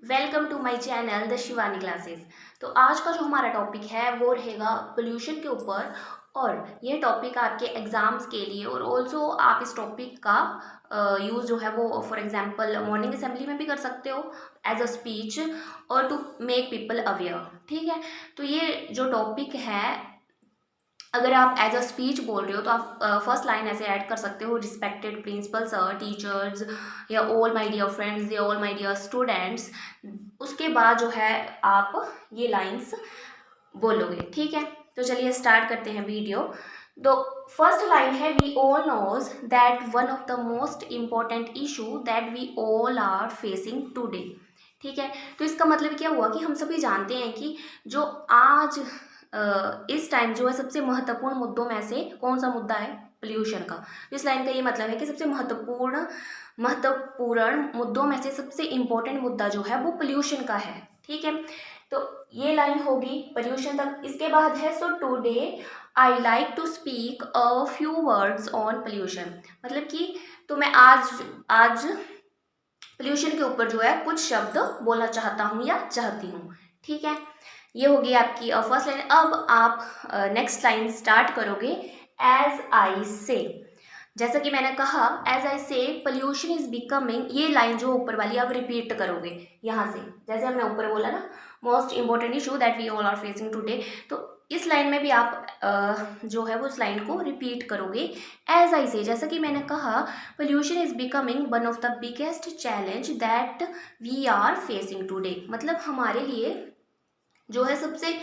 Welcome to my channel the Shivani classes. तो आज का जो हमारा टॉपिक है वो रहेगा पोल्यूशन के ऊपर। और ये टॉपिक आपके एग्जाम्स के लिए और ऑल्सो आप इस टॉपिक का यूज़ जो है वो फॉर एग्जांपल मॉर्निंग असेंबली में भी कर सकते हो एज अ स्पीच और टू मेक पीपल अवेयर। ठीक है, तो ये जो टॉपिक है अगर आप एज अ स्पीच बोल रहे हो तो आप फर्स्ट लाइन ऐसे ऐड कर सकते हो, रिस्पेक्टेड प्रिंसिपल सर, टीचर्स, या ऑल माय डियर फ्रेंड्स, या ऑल माय डियर स्टूडेंट्स। उसके बाद जो है आप ये लाइंस बोलोगे। ठीक है, तो चलिए स्टार्ट करते हैं वीडियो। तो फर्स्ट लाइन है, we all knows that one of the most important issue that we all are facing today. ठीक है, तो इसका मतलब क्या हुआ कि हम सभी जानते हैं कि जो आज इस टाइम जो है सबसे महत्वपूर्ण मुद्दों में से कौन सा मुद्दा है, पोल्यूशन का। इस लाइन का ये मतलब है कि सबसे महत्वपूर्ण मुद्दों में से सबसे इम्पोर्टेंट मुद्दा जो है वो पोल्यूशन का है। ठीक है, तो ये लाइन होगी पोल्यूशन तक। इसके बाद है, so today I like to speak a few words on pollution. मतलब कि तो मैं आज पोल्यूशन के ऊपर जो है कुछ शब्द बोलना चाहता हूँ या चाहती हूँ। ठीक है, ये होगी आपकी फर्स्ट लाइन। अब आप नेक्स्ट लाइन स्टार्ट करोगे, एज आई से। जैसा कि मैंने कहा, एज आई से पोल्यूशन इज बिकमिंग, ये लाइन जो ऊपर वाली आप रिपीट करोगे यहाँ से, जैसे हमने ऊपर बोला ना, most important issue that we all are facing today. तो इस लाइन में भी आप जो है वो उस लाइन को रिपीट करोगे एज आई से। जैसा कि मैंने कहा, pollution is becoming one of the biggest challenge that we are facing today. मतलब हमारे लिए जो है सबसे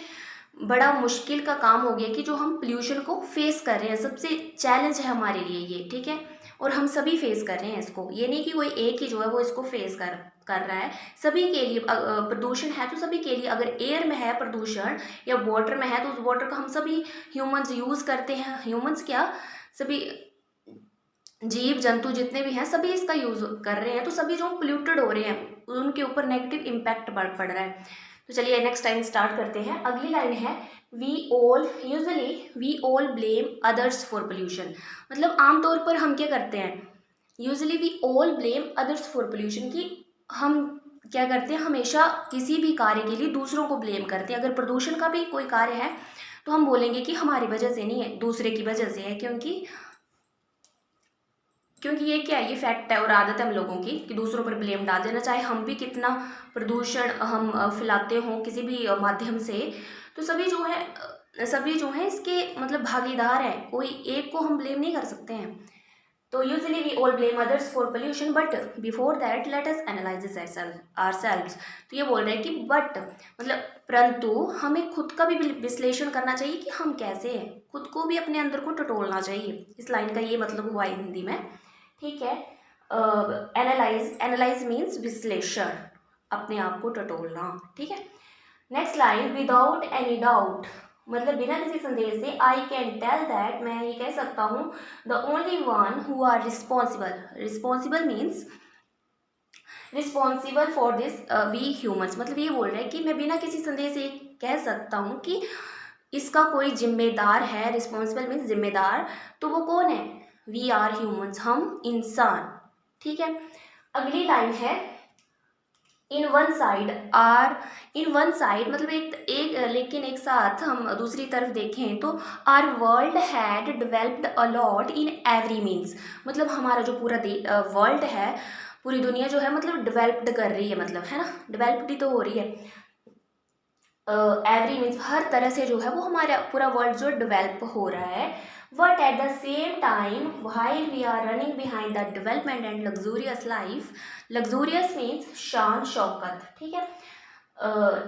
बड़ा मुश्किल का काम हो गया कि जो हम पोल्यूशन को फेस कर रहे हैं, सबसे चैलेंज है हमारे लिए ये। ठीक है, और हम सभी फेस कर रहे हैं इसको, ये नहीं कि कोई एक ही जो है वो इसको फेस कर रहा है। सभी के लिए प्रदूषण है तो सभी के लिए, अगर एयर में है प्रदूषण या वाटर में है तो उस वाटर का हम सभी ह्यूमंस यूज करते हैं। ह्यूमंस क्या, सभी जीव जंतु जितने भी हैं सभी इसका यूज कर रहे हैं, तो सभी जो पोल्यूटेड हो रहे हैं उनके ऊपर नेगेटिव इम्पैक्ट पड़ रहा है। तो चलिए नेक्स्ट टाइम स्टार्ट करते हैं। अगली लाइन है, we all blame others for pollution. मतलब आमतौर पर हम क्या करते हैं, usually we all blame others for pollution, कि हम क्या करते हैं, हमेशा किसी भी कार्य के लिए दूसरों को ब्लेम करते हैं। अगर प्रदूषण का भी कोई कार्य है तो हम बोलेंगे कि हमारी वजह से नहीं है, दूसरे की वजह से है, क्योंकि ये क्या है, ये फैक्ट है और आदत है हम लोगों की कि दूसरों पर ब्लेम डाल देना, चाहे हम भी कितना प्रदूषण हम फैलाते हों किसी भी माध्यम से। तो सभी जो है इसके मतलब भागीदार हैं, कोई एक को हम ब्लेम नहीं कर सकते हैं। तो usually we all blame others for pollution, but before that let us analyse ourselves. तो ये बोल रहे हैं कि बट मतलब परंतु हमें खुद का भी विश्लेषण करना चाहिए कि हम कैसे हैं, खुद को भी अपने अंदर को टटोलना चाहिए। इस लाइन का ये मतलब हुआ हिंदी में। ठीक है, एनालाइज मीन्स विश्लेषण, अपने आप को टटोलना। ठीक है, next line, without any doubt, मतलब बिना किसी संदेह से, आई कैन टेल दैट, मैं ये कह सकता हूँ, the only one who are responsible means responsible for this we humans. मतलब ये बोल रहे हैं कि मैं बिना किसी संदेह से कह सकता हूँ कि इसका कोई जिम्मेदार है, रिस्पॉन्सिबल मीन्स जिम्मेदार, तो वो कौन है, वी आर ह्यूमंस, हम इंसान। ठीक है, अगली लाइन है, इन वन साइड मतलब लेकिन एक साथ हम दूसरी तरफ देखें तो our world had developed a lot in every means. मतलब हमारा जो पूरा वर्ल्ड है, पूरी दुनिया जो है मतलब डेवलप्ड कर रही है, मतलब है ना, डेवलप्ड ही तो हो रही है। एवरी मीन्स हर तरह से जो है वो हमारा पूरा वर्ल्ड जो डेवलप हो रहा है। But at the same time while we are running behind the development and luxurious life, luxurious means शान शौकत। ठीक है,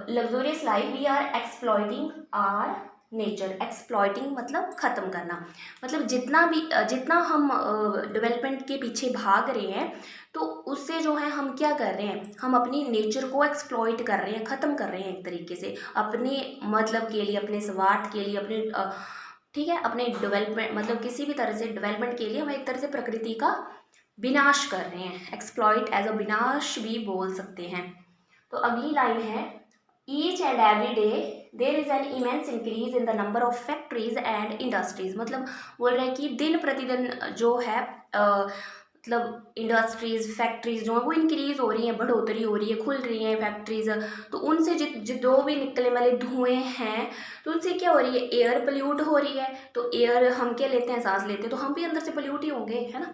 luxurious life, we are exploiting our nature. Exploiting मतलब खत्म करना, मतलब जितना हम डेवलपमेंट के पीछे भाग रहे हैं तो उससे जो है हम क्या कर रहे हैं, हम अपनी नेचर को एक्सप्लॉइट कर रहे हैं, ख़त्म कर रहे हैं एक तरीके से, अपने मतलब के लिए, अपने स्वार्थ के लिए, अपने ठीक है, अपने डेवलपमेंट मतलब किसी भी तरह से डेवलपमेंट के लिए हम एक तरह से प्रकृति का विनाश कर रहे हैं। एक्सप्लॉइट एज अ विनाश भी बोल सकते हैं। तो अगली लाइन है, each and every day there is an immense increase in the number of factories and industries. मतलब बोल रहे हैं कि दिन प्रतिदिन जो है मतलब इंडस्ट्रीज़ फैक्ट्रीज़ जो है वो इंक्रीज़ हो रही हैं, बढ़ोतरी हो रही है, खुल रही हैं फैक्ट्रीज़, तो उनसे जो भी निकलने वाले धुएँ हैं तो उनसे क्या हो रही है, एयर पोल्यूट हो रही है। तो एयर हम क्या लेते हैं, सांस लेते हैं, तो हम भी अंदर से पोल्यूट ही होंगे, है ना।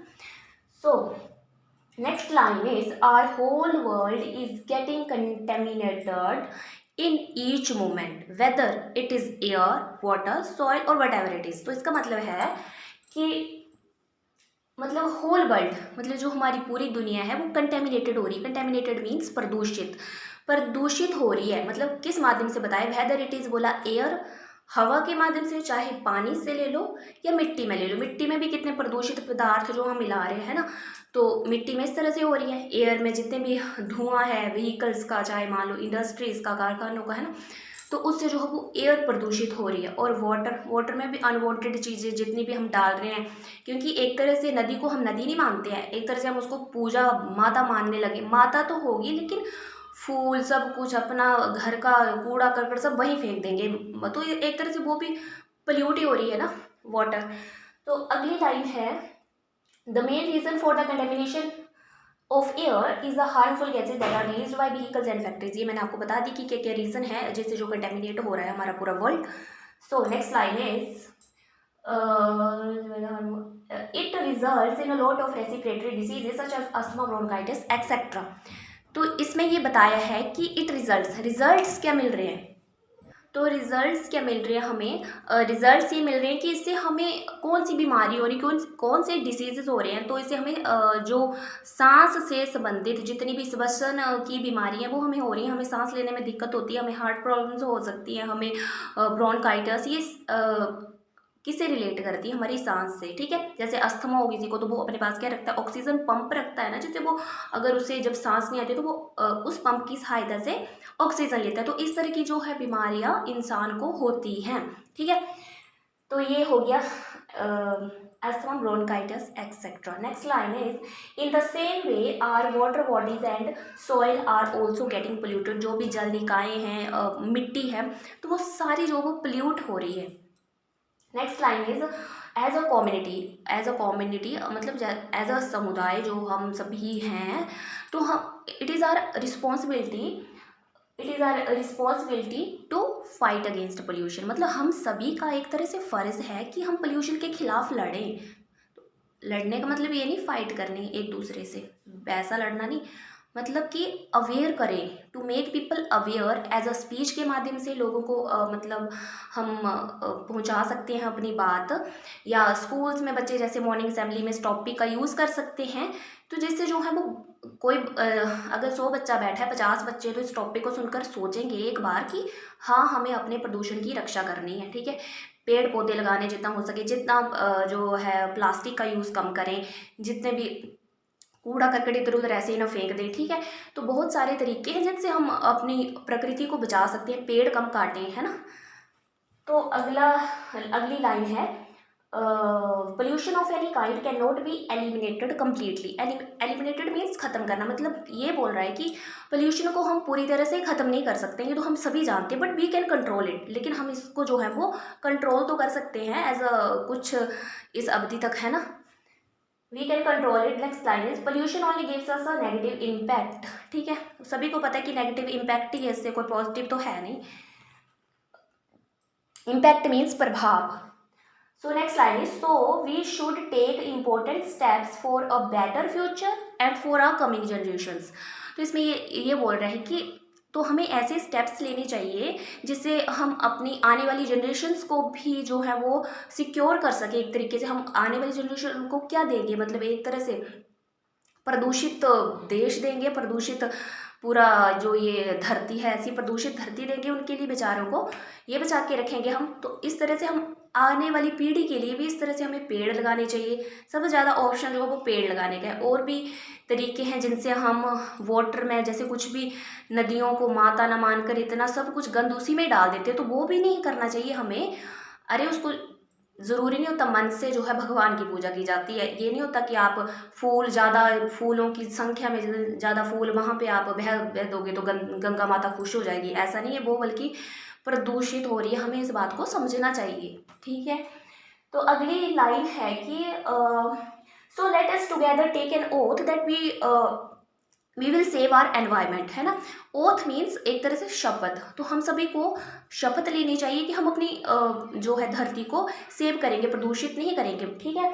सो next line is our whole world is getting contaminated in each moment, whether it is air, water, soil or whatever it is। तो इसका मतलब है कि मतलब होल वर्ल्ड, मतलब जो हमारी पूरी दुनिया है वो कंटेमिनेटेड हो रही है। कंटेमिनेटेड मीन्स प्रदूषित, प्रदूषित हो रही है। मतलब किस माध्यम से बताए, वेदर इट इज़ बोला एयर, हवा के माध्यम से, चाहे पानी से ले लो या मिट्टी में ले लो। मिट्टी में भी कितने प्रदूषित पदार्थ जो हम मिला रहे हैं ना, तो मिट्टी में इस तरह से हो रही है। एयर में जितने भी धुआं है व्हीकल्स का, चाहे मान लो इंडस्ट्रीज का, कारखानों का, है ना, तो उससे जो है वो एयर प्रदूषित हो रही है। और वाटर में भी अनवांटेड चीज़ें जितनी भी हम डाल रहे हैं, क्योंकि एक तरह से नदी को हम नदी नहीं मानते हैं, एक तरह से हम उसको पूजा माता मानने लगे। माता तो होगी लेकिन फूल सब कुछ अपना घर का कूड़ा करकट सब वहीं फेंक देंगे, तो एक तरह से वो भी पोल्यूट ही हो रही है ना, वाटर। तो अगली लाइन है, the main reason for the contamination of air is the harmful gases that are released by vehicles and factories. ये मैंने आपको बता दी कि क्या क्या रीजन है जिससे जो कंटेमिनेट हो रहा है हमारा पूरा world. So next line is it results in a lot of respiratory diseases such as asthma, bronchitis, etc। तो इसमें ये बताया है कि इट रिजल्ट्स क्या मिल रहे हैं, तो रिजल्ट्स क्या मिल रहे हैं हमें, रिजल्ट्स ये मिल रहे हैं कि इससे हमें कौन सी बीमारी हो रही, कौन से डिसीजेज हो रहे हैं। तो इससे हमें जो सांस से संबंधित जितनी भी श्वसन की बीमारियां वो हमें हो रही हैं, हमें सांस लेने में दिक्कत होती है, हमें हार्ट प्रॉब्लम्स हो सकती हैं, हमें ब्रोंकाइटिस, ये किससे रिलेट करती है, हमारी सांस से। ठीक है, जैसे अस्थमा हो किसी को तो वो अपने पास क्या रखता है, ऑक्सीजन पंप रखता है ना, जिससे वो अगर उसे जब सांस नहीं आती तो वो उस पंप की सहायता से ऑक्सीजन लेता है। तो इस तरह की जो है बीमारियां इंसान को होती हैं। ठीक है, तो ये हो गया asthma, bronchitis etcetera. Next line is in the same way our water bodies and soil are also getting polluted. जो भी जल निकाय हैं, मिट्टी है, तो वो सारी जो वो पोल्यूट हो रही है। Next line is as a community मतलब एज अ समुदाय जो हम सभी हैं, तो हम it is our responsibility to fight against pollution. मतलब हम सभी का एक तरह से फ़र्ज़ है कि हम पोल्यूशन के खिलाफ लड़ें। लड़ने का मतलब ये नहीं फाइट करनी एक दूसरे से, वैसा लड़ना नहीं, मतलब कि अवेयर करें, to make people aware as a speech के माध्यम से लोगों को मतलब हम पहुंचा सकते हैं अपनी बात, या स्कूल्स में बच्चे जैसे मॉर्निंग असेंबली में इस टॉपिक का यूज़ कर सकते हैं। तो जिससे जो है वो कोई अगर 100 बच्चा बैठा है, 50 बच्चे तो इस टॉपिक को सुनकर सोचेंगे एक बार कि हाँ हमें अपने प्रदूषण की रक्षा करनी है। ठीक है, पेड़ पौधे लगाने जितना हो सके, जितना जो है प्लास्टिक का यूज़ कम करें, जितने भी कूड़ा करकट इधर उधर ऐसे ही ना फेंक दें। ठीक है, तो बहुत सारे तरीके हैं जिनसे हम अपनी प्रकृति को बचा सकते हैं, पेड़ कम काटें, है ना। तो अगली लाइन है, pollution of any kind can not be eliminated completely. Eliminated means खत्म करना, मतलब ये बोल रहा है कि पोल्यूशन को हम पूरी तरह से खत्म नहीं कर सकते, ये तो हम सभी जानते हैं, but we can control it. लेकिन हम इसको जो है वो कंट्रोल तो कर सकते हैं एज अ कुछ इस अवधि तक, है ना। We can control it। Next line is pollution only gives us a negative impact। ठीक है, सभी को पता है कि नेगेटिव इम्पैक्ट ही है, इससे कोई पॉजिटिव तो है नहीं। इम्पैक्ट मीन्स प्रभाव। So next line is so we should take important steps for a better future and for our coming generations. तो इसमें ये बोल रहे हैं कि तो हमें ऐसे स्टेप्स लेने चाहिए जिससे हम अपनी आने वाली जनरेशन्स को भी जो है वो सिक्योर कर सके। एक तरीके से हम आने वाली जनरेशन को क्या देंगे, मतलब एक तरह से प्रदूषित देश देंगे, प्रदूषित पूरा जो ये धरती है ऐसी प्रदूषित धरती देंगे उनके लिए, बेचारों को ये बचा के रखेंगे हम। तो इस तरह से हम आने वाली पीढ़ी के लिए भी इस तरह से हमें पेड़ लगाने चाहिए। सबसे ज़्यादा ऑप्शन जो है वो पेड़ लगाने का है। और भी तरीके हैं जिनसे हम वाटर में जैसे कुछ भी नदियों को माता न मानकर इतना सब कुछ गंद उसी में डाल देते हैं, तो वो भी नहीं करना चाहिए हमें। अरे उसको ज़रूरी नहीं होता मन से जो है भगवान की पूजा की जाती है, ये नहीं होता कि आप ज़्यादा फूलों की संख्या में ज़्यादा फूल वहाँ पे आप बह दोगे तो गंगा माता खुश हो जाएगी, ऐसा नहीं है वो, बल्कि प्रदूषित हो रही है, हमें इस बात को समझना चाहिए। ठीक है, तो अगली लाइन है कि so let us together take an oath that we will save our environment, है ना। ओथ मीन्स एक तरह से शपथ, तो हम सभी को शपथ लेनी चाहिए कि हम अपनी जो है धरती को सेव करेंगे, प्रदूषित नहीं करेंगे, ठीक है।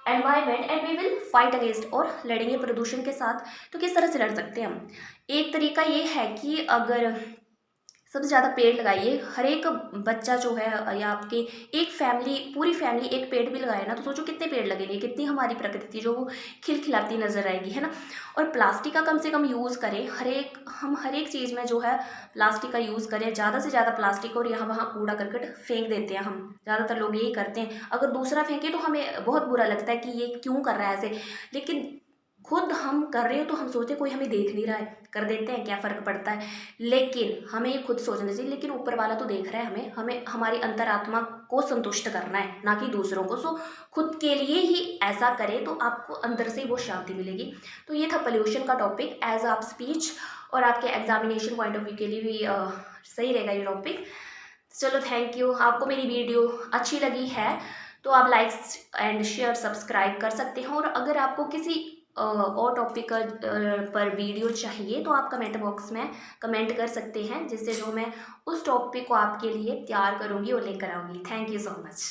Environment and we will fight against, और लड़ेंगे प्रदूषण के साथ। तो किस तरह से लड़ सकते हैं हम? एक तरीका ये है कि अगर सबसे ज़्यादा पेड़ लगाइए, हर एक बच्चा जो है या आपके एक फैमिली, पूरी फैमिली एक पेड़ भी लगाए ना, तो सोचो कितने पेड़ लगेंगे, कितनी हमारी प्रकृति जो वो खिलखिलाती नजर आएगी, है ना। और प्लास्टिक का कम से कम यूज़ करें, हम हर एक चीज़ में जो है प्लास्टिक का यूज़ करें, ज़्यादा से ज़्यादा प्लास्टिक, और यहाँ वहाँ कूड़ा करकट फेंक देते हैं हम, ज़्यादातर लोग यही करते हैं। अगर दूसरा फेंके तो हमें बहुत बुरा लगता है कि ये क्यों कर रहा है ऐसे, लेकिन खुद हम कर रहे हो तो हम सोचते कोई हमें देख नहीं रहा है, कर देते हैं, क्या फ़र्क पड़ता है। लेकिन हमें ये खुद सोचना चाहिए, लेकिन ऊपर वाला तो देख रहा है हमें, हमें हमारी अंतरात्मा को संतुष्ट करना है, ना कि दूसरों को। सो खुद के लिए ही ऐसा करें तो आपको अंदर से वो शांति मिलेगी। तो ये था पोल्यूशन का टॉपिक एज आप स्पीच, और आपके एग्जामिनेशन पॉइंट ऑफ व्यू के लिए भी सही रहेगा ये टॉपिक। चलो थैंक यू। आपको मेरी वीडियो अच्छी लगी है तो आप लाइक एंड शेयर सब्सक्राइब कर सकते हैं, और अगर आपको किसी और टॉपिक पर वीडियो चाहिए तो आप कमेंट बॉक्स में कमेंट कर सकते हैं, जिससे जो मैं उस टॉपिक को आपके लिए तैयार करूँगी और लेकर आऊँगी। Thank you so much.